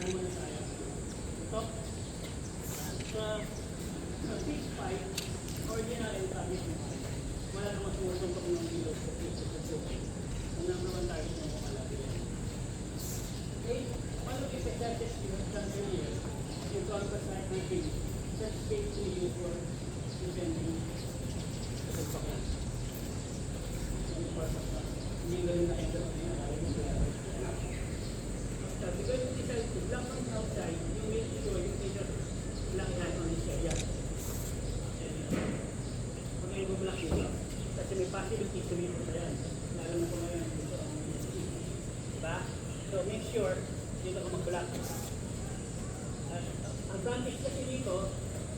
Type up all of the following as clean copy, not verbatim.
Ano muna tayo? Ito. Sa fish fight, ordinary tabi mo. Wala namang sumusuntok ng kilo sa fish sa suki. Ang number one target mo kung kalaki yan. Okay? One of the exercises you have done earlier, you conquest like my fish. That's basically used for defending the pagpakan. Hindi galing na ito. So because you decide to block from outside, you make sure you take a block hand on this area. Pag kayo mag-block dito, kasi may possibility sumito sa yan. Lalo na po ngayon dito ang diba? So make sure dito ka mag-block. Ang advantage kasi dito,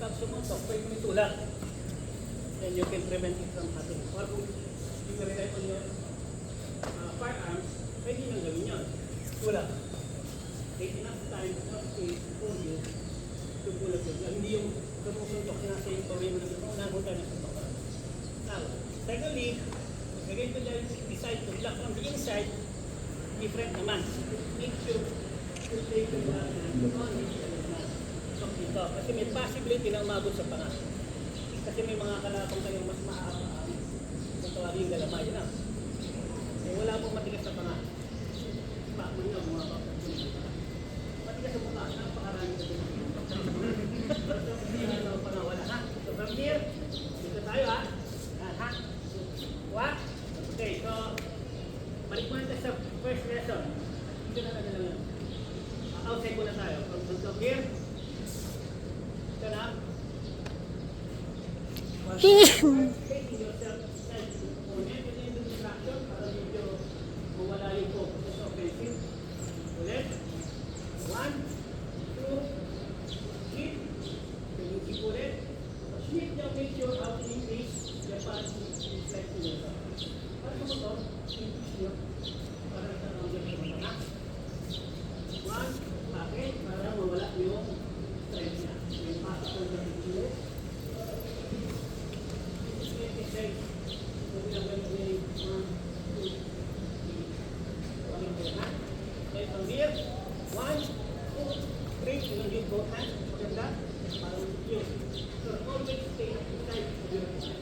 pag sumuntok, pwede mo itulak. Then you can prevent it from happening. Or kung you rely on your firearms, pwede nang gawin yun. Tulak. Take enough time, enough space for you to pull up yun. Hindi yung sumusuntok na sa yung pawin mo na ito, nagunta na sa baka. Now, secondly, if you're going to decide to block from the inside, different naman. Make sure to take the block on the inside naman. So, dito. Kasi may possibility na umabot sa panga. Kasi may mga kalapang kayong mas maaapaan kung tawagin galamay. Yun lang. Eh, wala pong matigas sa panga. Pakman nyo, mga kapatid. Matigas sa mukha, napakarami sa dito. Hindi na pangawala, ha? So from here, dito tayo, ha? Yan, ha? What? Okay, so, balik muna tayo sa first lesson. Dito na natin lang yun. Outside muna tayo. From here, ito na. Facing yourself, ulit, ito yung distraction para medyo mawala yung focus sa offensive. Ulit. 1, 2, hit. Yung hit ulit. Hit niya, make sure how to increase the punch reflect to yourself. Para mo ito, increase nyo. Para ito ang gawin mo na. 1, bakit? Para mawala yung strength niya. Yung pasok ng gawin nyo. From here, 1, 2, 3, you can use both hands, maganda, para mag-use. So, always stay at the side of your hand.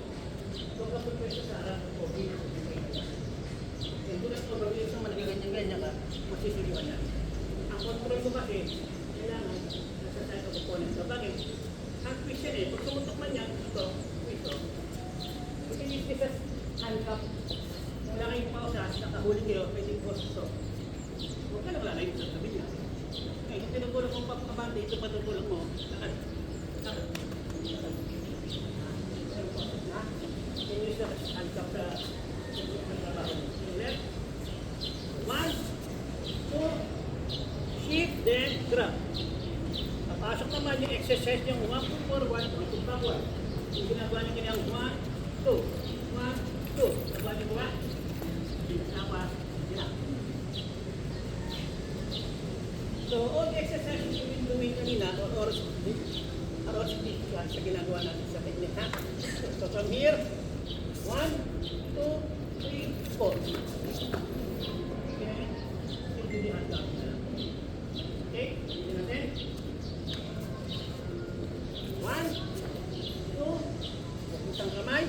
So, kapag pwede sa harap, okay, and do not overuse naman, nagaganyan-ganyan ka, masisiliwan yan. Ang control mo kasi, kailangan nasa side of the opponent. So, bakit? Ang twist yan eh, pag sumutok man yan, ito, you can use this as handcuff. Wala kayong pausa, nakahuli kayo, pwedeng post ito. Huwag ka lang lalay sa sabi niya. Okay, kung tinutulong mong papakabante, ito patutulong mo. Lakad. Lakad. Can you use the handcuff sa trabaho? Left. 1, 2, shift, then grab. Papasok naman yung exercise yung 1 to forward, 1 to backward. Yung ginagawa niyo kanyang 1, 2, 1, 2. Nagawa niyo ba? Apa? Yan. So, all the exercises you've been doing kanina are all significant sa ginagawa natin sa technique, ha? So, from here, 1, 2, 3, 4. Okay? Ito yung handcuff na lang. Okay? Hindi natin. 1, 2, isang kamay.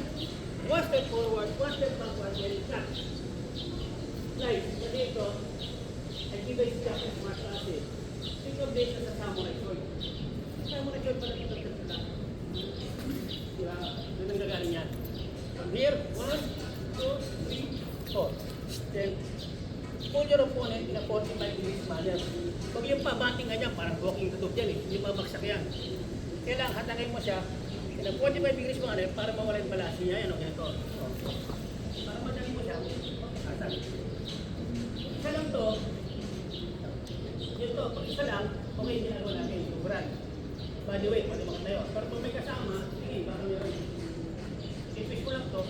1 step forward, 1 step backward, then flat. Slide. Kasi ito, ay iba yung Japanese martial arts eh. Think of this as a samurai sword. Samurai sword pala ito sa sila. Diba? Doon ang gagaling yan. From here, 1, 2, 3, 4. Then, pull your opponent in a 45 degrees manner. Pag yung pabanting nga niya, parang walking tutog yan eh. Hindi mabagsak yan. Kailangan hatangin mo siya in a 45 degrees manner para mawala yung balansi niya. Yan o, ganito. Para madali mo siya, magkasal. Isa lang to, yun to, pag isa lang, okay, ginagawa natin, suburan. Body weight, pwede mga tayo. Pero pag may kasama, sige, baka meron. I-twist mo lang to,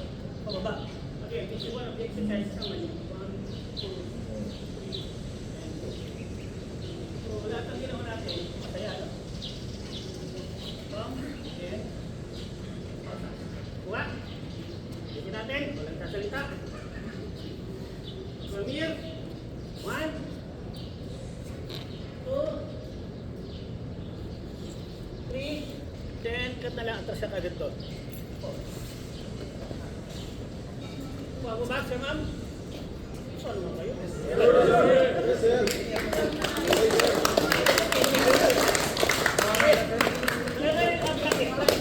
pababa. Okay, this is one of the exercises naman yun. 1, 2, 3, and 2. So, lahat ng ginawa natin, masaya, no? Okay. Kuha. Sige natin, walang sasalita. From here, 1, 2, cut na lang, atras ka kagad to. Bago ba, sir ma'am? Ano naman kayo? Yes, sir.